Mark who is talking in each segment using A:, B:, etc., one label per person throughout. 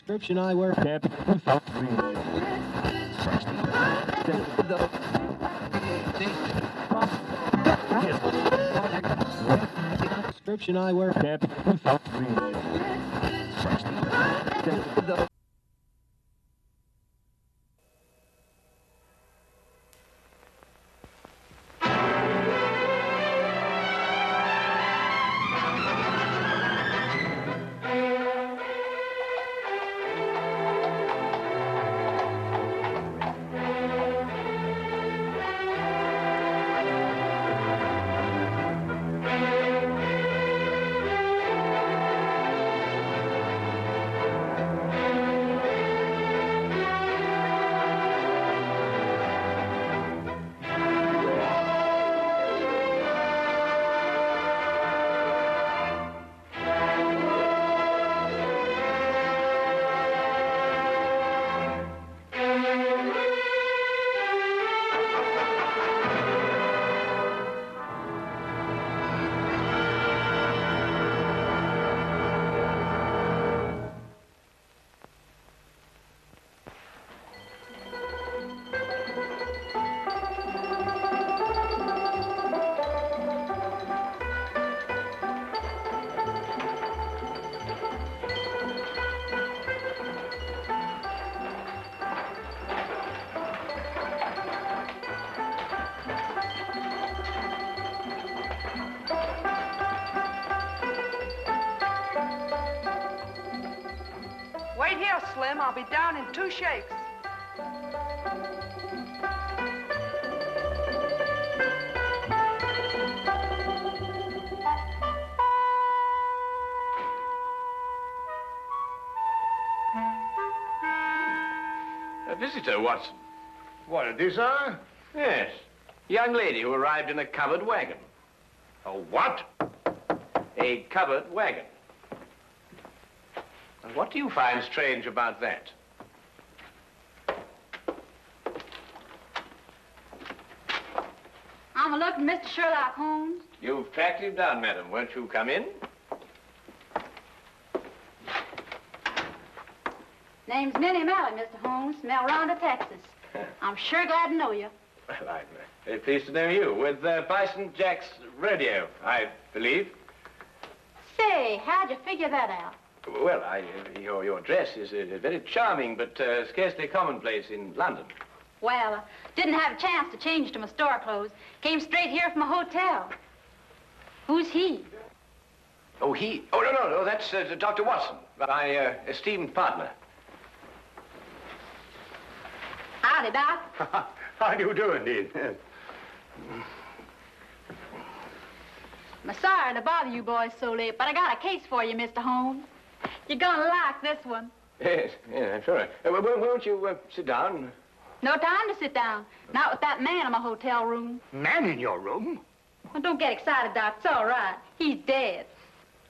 A: Prescription eyewear. Prescription eyewear.
B: Wait here, Slim. I'll be down in 2 shakes.
C: A visitor, Watson.
D: What, a desire?
C: Yes. Young lady who arrived in a covered wagon.
D: A what?
C: A covered wagon. And what do you find strange about that?
E: I'm looking, Mr. Sherlock Holmes.
C: You've tracked him down, madam. Won't you come in?
E: Name's Minnie Malley, Mr. Holmes, from El Ronda, Texas. I'm sure glad to know you.
C: Well, I'm very pleased to know you. With Bison Jack's rodeo, I believe.
E: Say, how'd you figure that out?
C: Well, your dress is very charming, but scarcely commonplace in London.
E: Well, didn't have a chance to change to my store clothes. Came straight here from a hotel. Who's he?
C: Oh, he? Oh, no, that's Dr. Watson, my esteemed partner.
E: Howdy, Doc.
D: How do you do, indeed?
E: I'm sorry to bother you boys so late, but I got a case for you, Mr. Holmes. You're gonna like this one.
C: Yes, I'm sure. Won't you sit down?
E: No time to sit down. Not with that man in my hotel room.
D: Man in your room?
E: Well, don't get excited, Doc. It's all right. He's dead.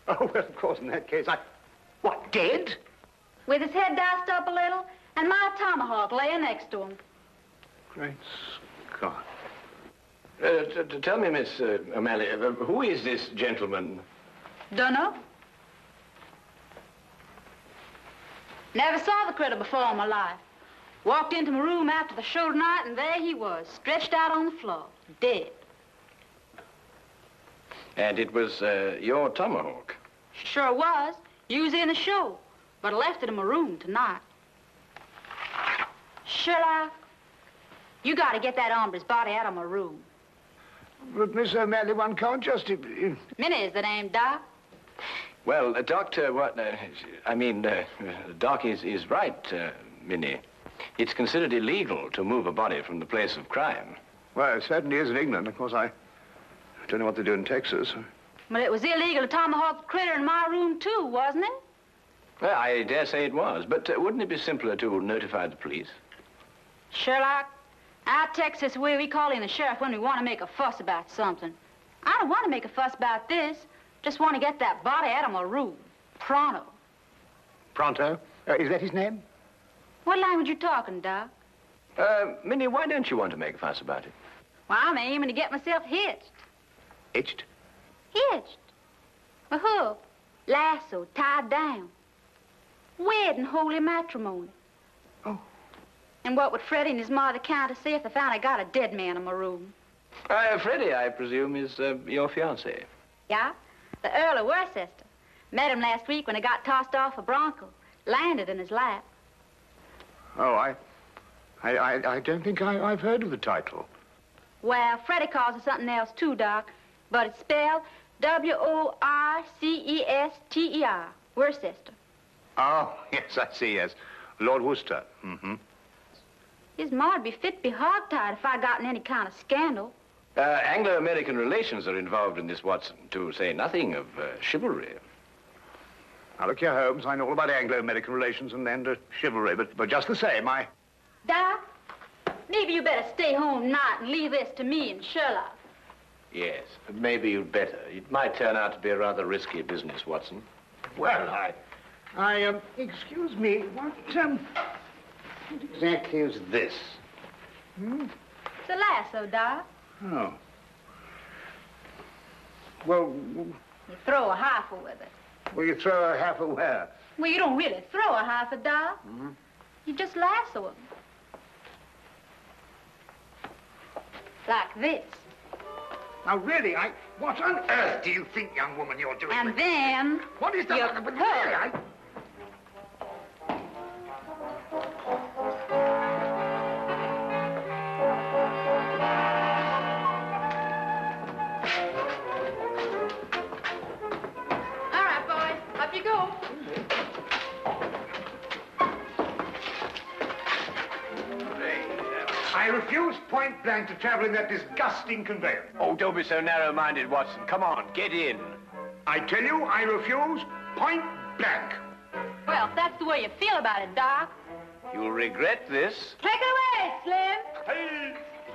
D: Oh, well, of course, in that case, What, dead?
E: With his head diced up a little, and my tomahawk laying next to him.
D: Great Scott.
C: Tell me, Miss O'Malley, who is this gentleman?
E: Dunno. Never saw the critter before in my life. Walked into my room after the show tonight, and there he was, stretched out on the floor, dead.
C: And it was your tomahawk?
E: Sure was. Used in the show, but I left it in my room tonight. Sherlock, you got to get that hombre's body out of my room.
D: But, Miss O'Malley, one can't just...
E: Minnie's the name, Doc.
C: Well, Doctor, Doc is right, Minnie. It's considered illegal to move a body from the place of crime.
D: Well, it certainly is in England. Of course, I don't know what they do in Texas.
E: But it was illegal to tomahawk the critter in my room, too, wasn't it?
C: Well, I dare say it was, but wouldn't it be simpler to notify the police?
E: Sherlock, out Texas way we call in the sheriff when we want to make a fuss about something. I don't want to make a fuss about this. Just want to get that body out of my room. Pronto.
D: Pronto? Is that his name?
E: What language you talking, Doc?
C: Minnie, why don't you want to make a fuss about it?
E: Well, I'm aiming to get myself hitched. Wed in holy matrimony.
D: Oh.
E: And what would Freddie and his mother count to see if they found I got a dead man in my room?
C: Freddie, I presume, is your fiancé.
E: Yeah, the Earl of Worcester. Met him last week when he got tossed off a bronco. Landed in his lap.
D: Oh, I don't think I've heard of the title.
E: Well, Freddie calls it something else too, Doc. But it's spelled W-O-R-C-E-S-T-E-R. Worcester.
D: Oh, yes, I see, yes. Lord Worcester. Mm-hmm.
E: His ma'd be fit to be hogtied if I got in any kind of scandal.
C: Anglo-American relations are involved in this, Watson, to say nothing of chivalry.
D: Now, look here, Holmes, I know all about Anglo-American relations and chivalry, but just the same,
E: Doc, maybe you better stay home tonight and leave this to me and Sherlock.
C: Yes, maybe you'd better. It might turn out to be a rather risky business, Watson.
D: Well, excuse me, what exactly is this? Hmm?
E: It's a lasso, Doc.
D: Oh. Well,
E: You throw a heifer with it.
D: will you throw a half a where?
E: Well, you don't really throw a heifer, Doc.
D: Mm-hmm.
E: You just lasso him. Like this.
D: Now, really, what on earth do you think, young woman, you're doing?
E: And then...
D: What is that?
E: you
D: But
E: pull.
D: really,
E: All right, boys. Up you go.
D: I refuse point blank to travel in that disgusting conveyance.
C: Oh, don't be so narrow-minded, Watson. Come on, get in.
D: I tell you, I refuse point blank.
E: Well, if that's the way you feel about it, Doc.
C: You'll regret this.
E: Take it away, Slim.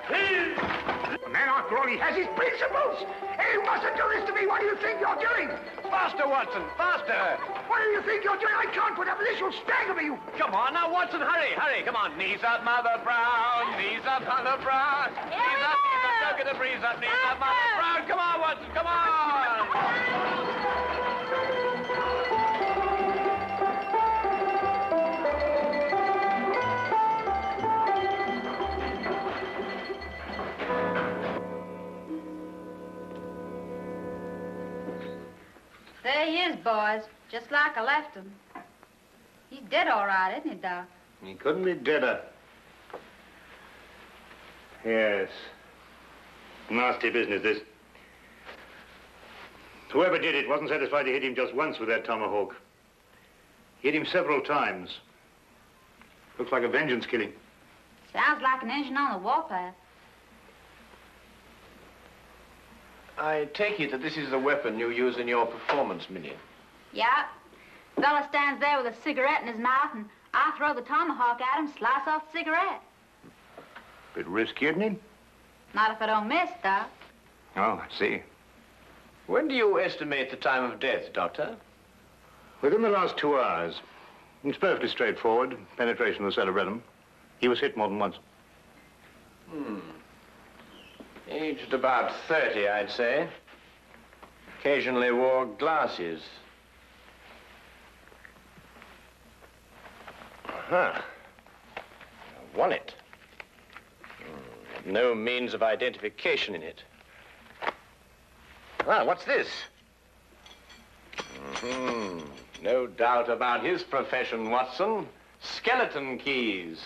D: The man, after all, he has his principles. Hey, you mustn't do this to me. What do you think you're doing?
C: Faster, Watson, faster.
D: What do you think you're doing? I can't put up with this. You'll stagger me.
C: Come on, now, Watson, hurry, hurry. Come on, knees up, Mother Brown. Knees up, Mother Brown. Knees up, don't get the breeze up. Knees up, Mother Brown. Come on, Watson, come on.
E: There he is, boys. Just like I left him. He's dead all right, isn't he, Doc?
D: He couldn't be deader. Yes. Nasty business, this. Whoever did it wasn't satisfied to hit him just once with that tomahawk. Hit him several times. Looks like a vengeance killing.
E: Sounds like an engine on the warpath.
C: I take it that this is the weapon you use in your performance, Minnie.
E: Yeah. Fella stands there with a cigarette in his mouth, and I throw the tomahawk at him, slice off the cigarette.
D: Bit risky, isn't it?
E: Not if I don't miss, Doc.
D: Oh, I see.
C: When do you estimate the time of death, Doctor?
D: Within the last 2 hours. It's perfectly straightforward. Penetration of the cerebellum. He was hit more than once.
C: Aged about 30, I'd say. Occasionally wore glasses. Uh-huh. Won it. No means of identification in it. Ah, what's this? No doubt about his profession, Watson. Skeleton keys.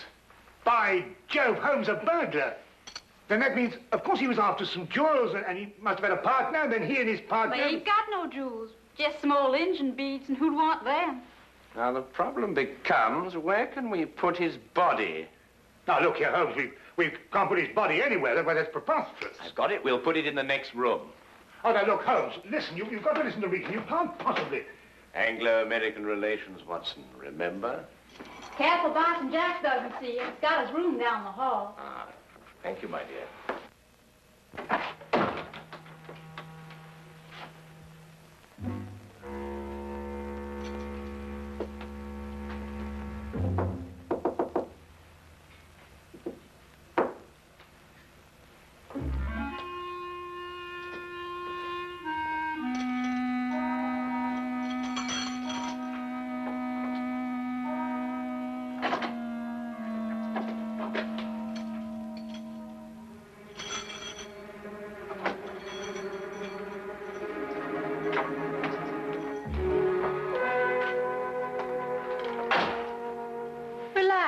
D: By Jove, Holmes, a burglar. Then that means, of course, he was after some jewels, and he must have had a partner, and then he and his partner...
E: But he ain't got no jewels. Just some old engine beads, and who'd want them?
C: Now, the problem becomes, where can we put his body?
D: Now, look here, Holmes, we can't put his body anywhere. That's preposterous.
C: I've got it. We'll put it in the next room.
D: Oh, now, look, Holmes, listen, you've got to listen to reason. You can't possibly...
C: Anglo-American relations, Watson, remember?
E: Careful, Boston Jack doesn't see you. He's got his room down the hall.
C: Ah, thank you, my dear.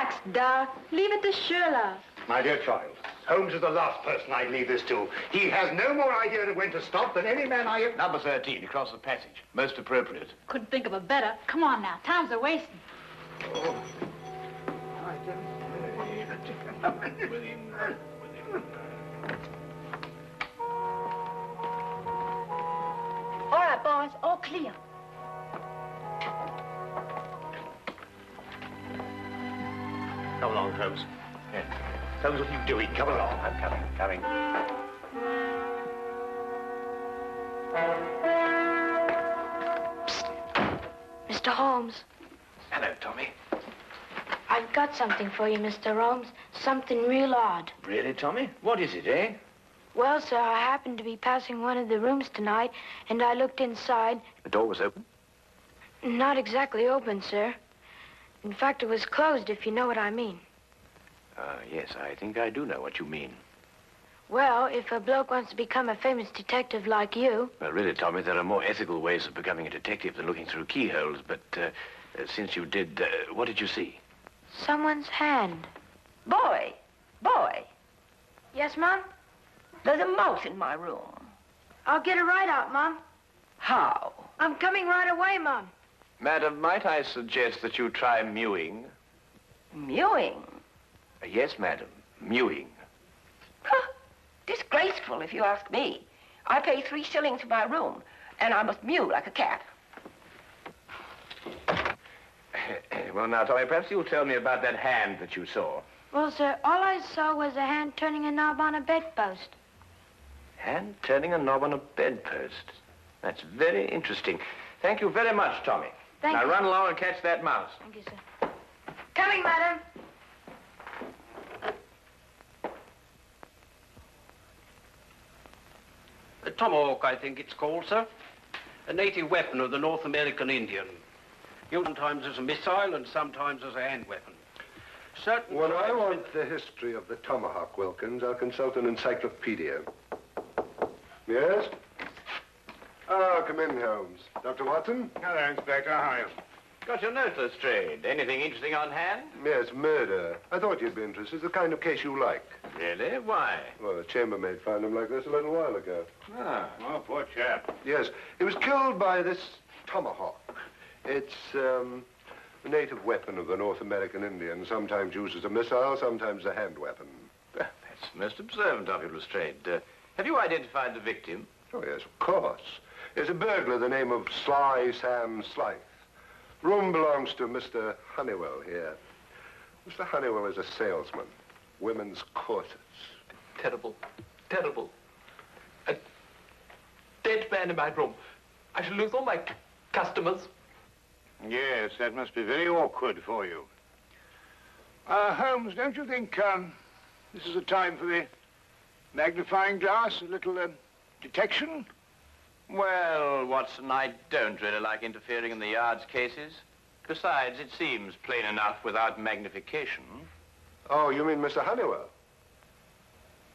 E: Relax, Doc. Leave it to Sherlock.
D: My dear child, Holmes is the last person I'd leave this to. He has no more idea of when to stop than any man I have...
C: Number 13, across the passage. Most appropriate.
E: Couldn't think of a better. Come on now. Time's a wasting. All right, boys. All clear.
D: Come along, Holmes. Yes. Holmes, what are you doing? Come along. I'm coming.
F: Mr. Holmes,
C: Hello, Tommy.
F: I've got something for you, Mr. Holmes. Something real odd.
C: Really, Tommy? What is it, eh?
F: Well, sir, I happened to be passing one of the rooms tonight, and I looked inside.
C: The door was open?
F: Not exactly open, sir. In fact, it was closed, if you know what I mean.
C: Yes, I think I do know what you mean.
F: Well, if a bloke wants to become a famous detective like you...
C: Well, really, Tommy, there are more ethical ways of becoming a detective than looking through keyholes, but since you did, what did you see?
F: Someone's hand.
G: Boy.
F: Yes, Mom?
G: There's a mouse in my room.
F: I'll get it right out, Mom.
G: How?
F: I'm coming right away, Mom.
C: Madam, might I suggest that you try mewing?
G: Mewing?
C: Yes, madam, mewing.
G: Huh. Disgraceful, if you ask me. I pay 3 shillings for my room, and I must mew like a cat.
C: Well, now, Tommy, perhaps you'll tell me about that hand that you saw.
F: Well, sir, all I saw was a hand turning a knob on a bedpost.
C: Hand turning a knob on a bedpost. That's very interesting. Thank you very much, Tommy.
F: Thank
C: now
F: you.
C: run along and catch that mouse.
F: Thank you, sir. Coming, madam.
H: A tomahawk, I think it's called, sir. A native weapon of the North American Indian. Used sometimes as a missile and sometimes as a hand weapon. Certain
I: When I
H: tribes-
I: want the history of the tomahawk, Wilkins, I'll consult an encyclopedia. Yes? Ah, come in, Holmes. Dr. Watson?
D: Hello, Inspector. How are you?
C: Got your note, Lestrade. Anything interesting on hand?
I: Yes, murder. I thought you'd be interested. It's the kind of case you like.
C: Really? Why?
I: Well, a chambermaid found him like this a little while ago.
C: Ah.
D: Oh, poor chap.
I: Yes, he was killed by this tomahawk. It's a native weapon of the North American Indian, sometimes used as a missile, sometimes a hand weapon.
C: That's most observant of you, Lestrade. Have you identified the victim?
I: Oh, yes, of course. There's a burglar, the name of Sly Sam Slythe. Room belongs to Mr. Honeywell here. Mr. Honeywell is a salesman. Women's corsets.
J: Terrible. Terrible. A dead man in my room. I shall lose all my customers.
D: Yes, that must be very awkward for you. Holmes, don't you think this is a time for the magnifying glass, a little detection?
C: Well, Watson, I don't really like interfering in the yard's cases. Besides, it seems plain enough without magnification.
I: Oh, you mean Mr. Honeywell?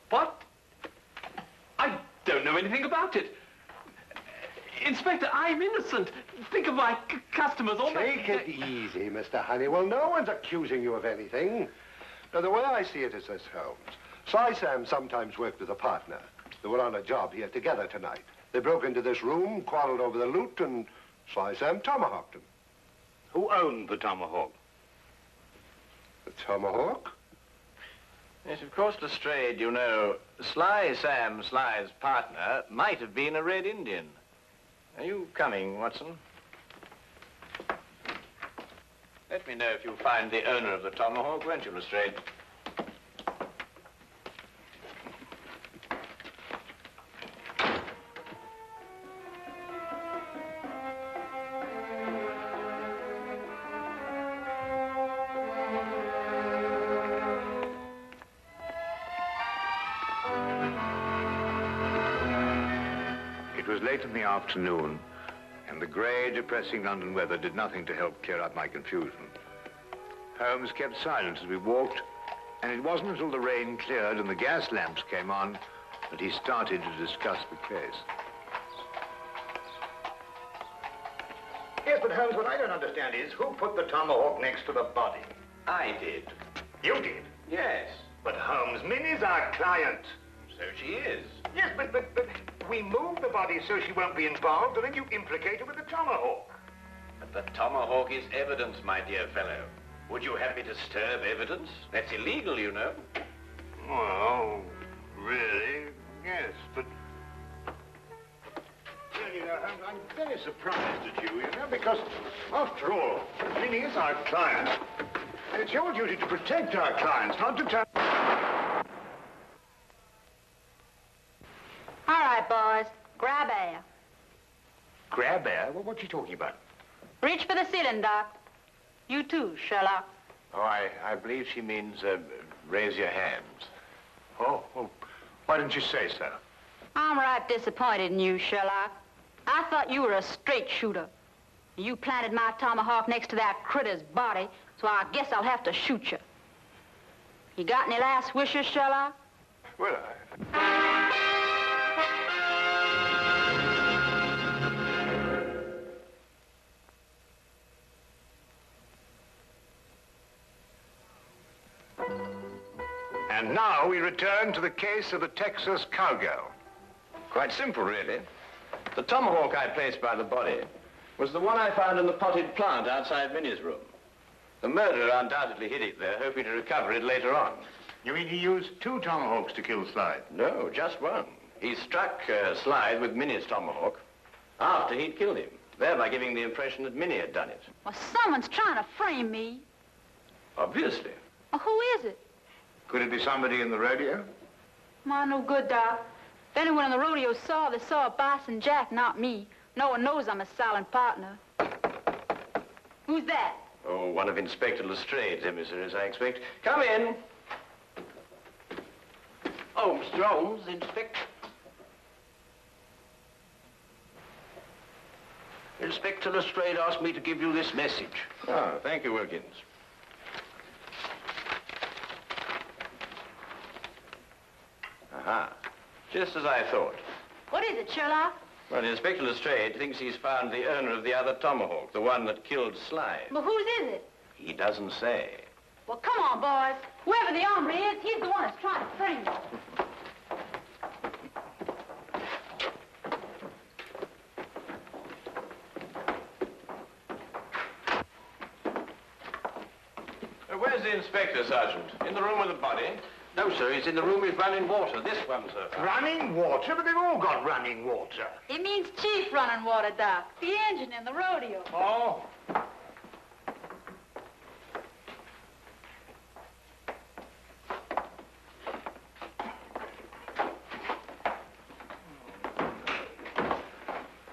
J: What? I don't know anything about it. Inspector, I'm innocent. Think of my customers. All
I: Take it easy, Mr. Honeywell. No one's accusing you of anything. Now, the way I see it is this, Holmes. Sly Sam sometimes worked with a partner. They were on a job here together tonight. They broke into this room, quarreled over the loot, and Sly Sam tomahawked him.
D: Who owned the tomahawk?
I: The tomahawk?
C: Yes, of course, Lestrade, you know, Sly Sam Sly's partner might have been a Red Indian. Are you coming, Watson? Let me know if you find the owner of the tomahawk, won't you, Lestrade?
D: It was late in the afternoon, and the grey, depressing London weather did nothing to help clear up my confusion. Holmes kept silent as we walked, and it wasn't until the rain cleared and the gas lamps came on that he started to discuss the case. Yes, but Holmes, what I don't understand is who put the tomahawk next to the body?
C: I did.
D: You did?
C: Yes.
D: But Holmes, Minnie's our client.
C: So she is.
D: Yes, but we moved the body so she won't be involved, and then you implicate her with the tomahawk.
C: But the tomahawk is evidence, my dear fellow. Would you have me disturb evidence? That's illegal, you know.
D: Well, really, yes, but... Well, you know, I'm very surprised at you know, because, after all, Minnie is our client. And it's your duty to protect our clients, not to turn...
E: All right, boys. Grab air.
D: Grab air? Well, what's she talking about?
E: Reach for the ceiling, Doc. You too, Sherlock.
D: Oh, I believe she means, raise your hands. Oh, well, why didn't you say so?
E: I'm right disappointed in you, Sherlock. I thought you were a straight shooter. You planted my tomahawk next to that critter's body, so I guess I'll have to shoot you. You got any last wishes, Sherlock?
D: Well, And now we return to the case of the Texas cowgirl.
C: Quite simple, really. The tomahawk I placed by the body was the one I found in the potted plant outside Minnie's room. The murderer undoubtedly hid it there, hoping to recover it later on.
D: You mean he used 2 tomahawks to kill Slide?
C: No, just one. He struck Slide with Minnie's tomahawk after he'd killed him, thereby giving the impression that Minnie had done it.
E: Well, someone's trying to frame me.
C: Obviously.
E: Well, who is it?
D: Could it be somebody in the rodeo?
E: Well, no good, Doc. If anyone in the rodeo saw, they saw a Bison Jack, not me. No one knows I'm a silent partner. Who's that?
C: Oh, one of Inspector Lestrade's emissaries, I expect. Come in. Oh, Mr. Holmes, Inspector. Inspector Lestrade asked me to give you this message. Oh, thank you, Wilkins. Aha. Just as I thought.
E: What is it, Sherlock?
C: Well, Inspector Lestrade thinks he's found the owner of the other tomahawk, the one that killed Slide.
E: Well, whose is it?
C: He doesn't say.
E: Well, come on, boys. Whoever the hombre is, he's the one that's trying to frame me.
C: Where's the inspector, Sergeant? In the room with the body? No, sir. He's in the room with running water. This one, sir.
D: Running water? But they've all got running water.
E: It means Chief running water, Doc. The engine in the rodeo.
D: Oh.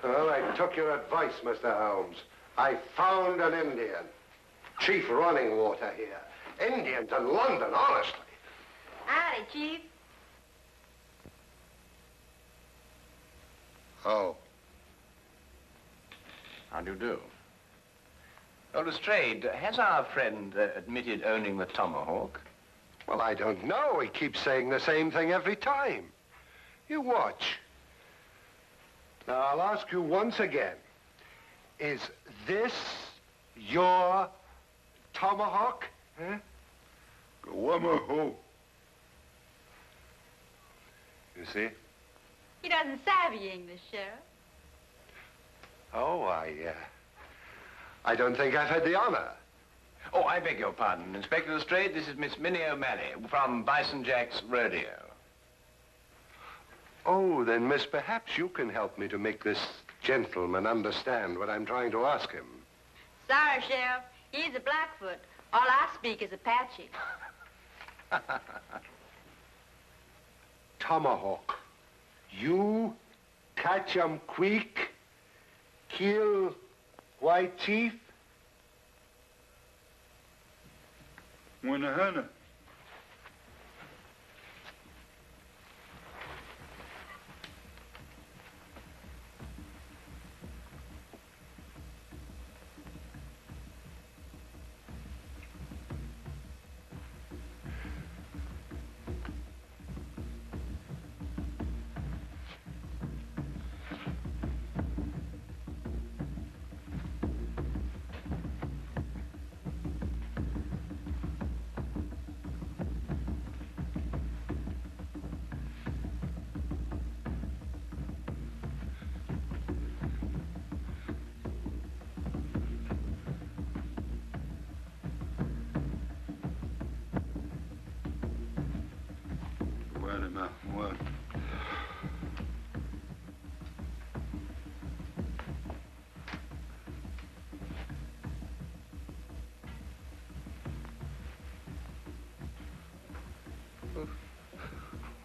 I: Well, I took your advice, Mr. Holmes. I found an Indian. Chief running water here. Indians in London, honestly.
E: Howdy, Chief.
I: Oh.
C: How do you do? Oh, Lestrade, has our friend admitted owning the tomahawk?
I: Well, I don't know. He keeps saying the same thing every time. You watch. Now, I'll ask you once again. Is this your tomahawk? Huh? Tomahawk. You see?
E: He doesn't savvy English, Sheriff.
I: Oh, I don't think I've had the honor.
C: Oh, I beg your pardon. Inspector Lestrade, this is Miss Minnie O'Malley from Bison Jack's rodeo.
I: Oh, then, miss, perhaps you can help me to make this gentleman understand what I'm trying to ask him.
E: Sorry, Sheriff. He's a Blackfoot. All I speak is Apache.
I: Tomahawk. You catch 'em quick, kill White Chief?
K: Winahana.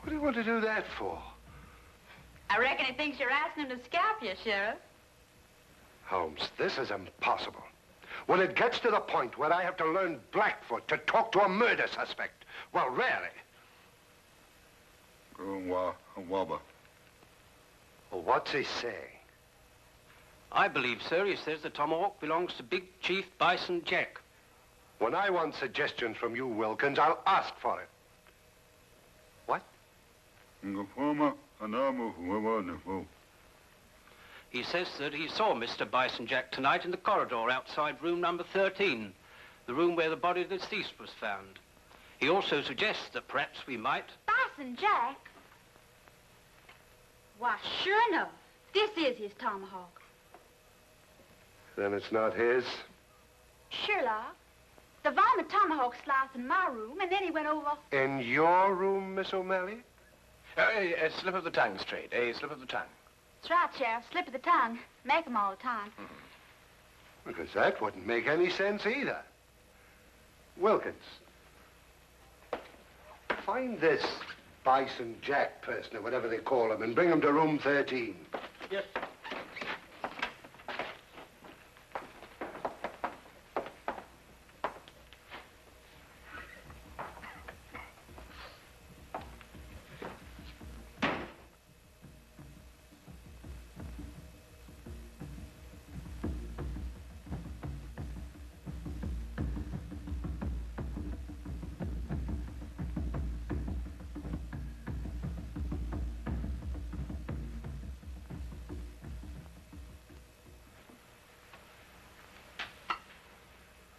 I: What do you want to do that for?
E: I reckon he thinks you're asking him to scalp you, Sheriff.
I: Holmes, this is impossible. When it gets to the point where I have to learn Blackfoot to talk to a murder suspect, well, really. Well, what's he saying?
H: I believe, sir, he says the tomahawk belongs to Big Chief Bison Jack.
I: When I want suggestions from you, Wilkins, I'll ask for it. What?
H: He says that he saw Mr. Bison Jack tonight in the corridor outside room number 13, the room where the body of the deceased was found. He also suggests that perhaps we might...
E: Bison Jack? Why, sure enough, this is his tomahawk.
I: Then it's not his?
E: Sherlock, the varmint tomahawk sliced in my room, and then he went over...
I: In your room, Miss O'Malley?
C: A slip of the tongue, Straight. A slip of the tongue.
E: That's right, Sheriff. Slip of the tongue. Make 'em all the time.
I: Because that wouldn't make any sense either. Wilkins, find this Bison Jack person, or whatever they call him, and bring him to room 13.
H: Yes.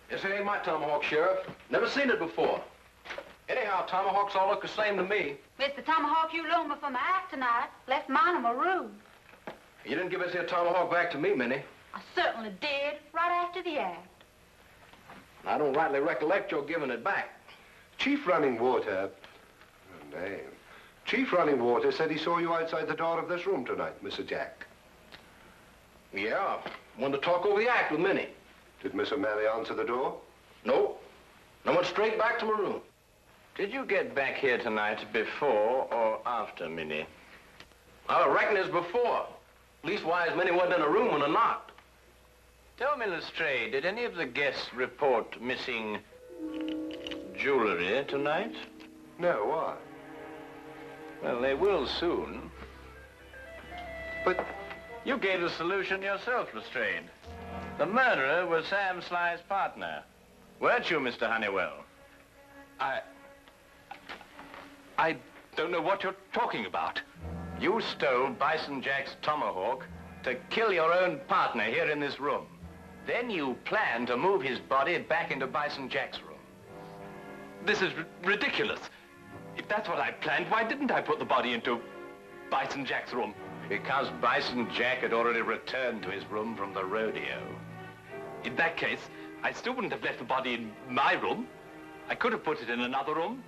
C: This ain't my tomahawk, Sheriff. Never seen it before. Anyhow, tomahawks all look the same to me.
E: It's the tomahawk you loaned me for my act tonight. Left mine in my room.
C: You didn't give us your tomahawk back to me, Minnie.
E: I certainly did, right after the act.
C: I don't rightly recollect your giving it back.
I: Chief Running Water... Oh, name. Chief Running Water said he saw you outside the door of this room tonight, Mr. Jack.
C: Yeah, wanted to talk over the act with Minnie.
I: Did Miss O'Malley answer the door?
C: No. I went straight back to my room. Did you get back here tonight before or after Minnie? I reckon it's before. Leastwise, Minnie wasn't in a room when I knocked. Tell me, Lestrade, did any of the guests report missing jewelry tonight?
I: No, why?
C: Well, they will soon.
I: But...
C: You gave the solution yourself, Lestrade. The murderer was Sam Sly's partner. Weren't you, Mr. Honeywell?
J: I don't know what you're talking about.
C: You stole Bison Jack's tomahawk to kill your own partner here in this room. Then you planned to move his body back into Bison Jack's room.
J: This is ridiculous. If that's what I planned, why didn't I put the body into Bison Jack's room?
C: Because Bison Jack had already returned to his room from the rodeo.
J: In that case, I still wouldn't have left the body in my room. I could have put it in another room.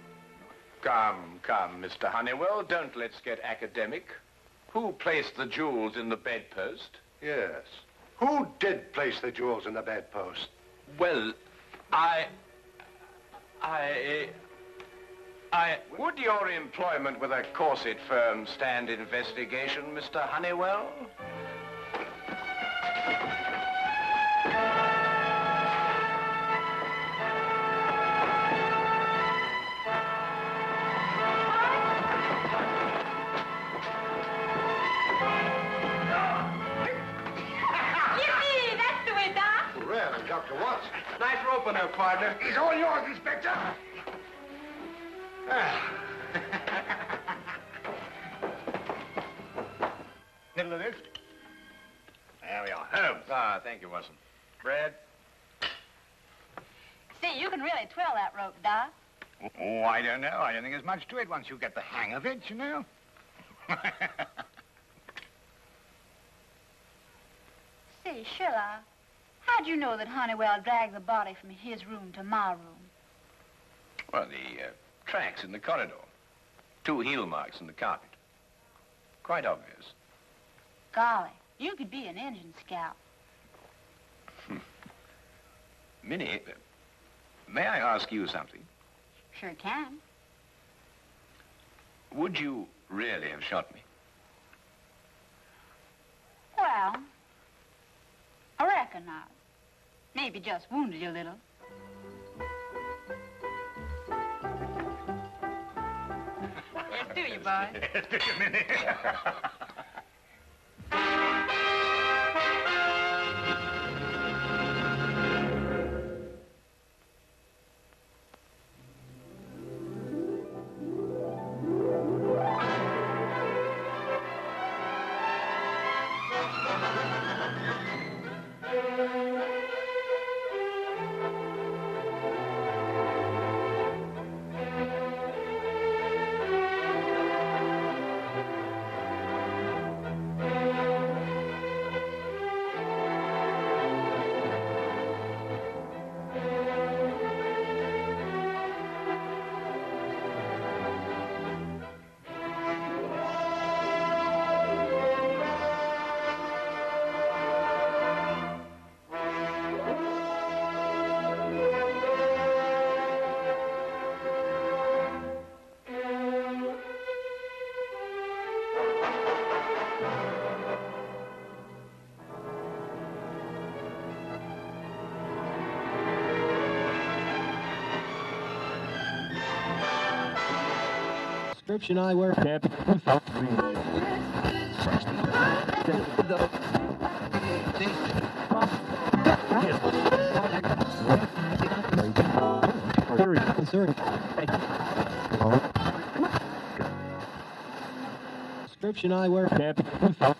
C: Come, Mr. Honeywell, don't let's get academic. Who placed the jewels in the bedpost?
I: Yes. Who did place the jewels in the bedpost?
J: Well,
C: Would your employment with a corset firm stand investigation, Mr. Honeywell?
E: Yippee! That's the way, Doc.
I: Really, Dr. Watson?
C: Nice rope on there, partner.
I: He's all yours, Inspector.
D: Middle of this. There we are. Holmes.
C: Ah, thank you, Watson.
D: Bread.
E: See, you can really twirl that rope, Doc.
D: Oh, I don't know. I don't think there's much to it once you get the hang of it, you know.
E: See, Sherlock, how'd you know that Honeywell dragged the body from his room to my room?
C: Well, the tracks in the corridor. 2 heel marks in the carpet. Quite obvious.
E: Golly, you could be an engine scout.
C: Minnie, may I ask you something?
E: Sure can.
C: Would you really have shot me?
E: Well, I reckon I maybe just wounded you a little. Yes, do you, boy?
D: Yes, do you, Minnie?
A: Prescription eyewear. Prescription eyewear.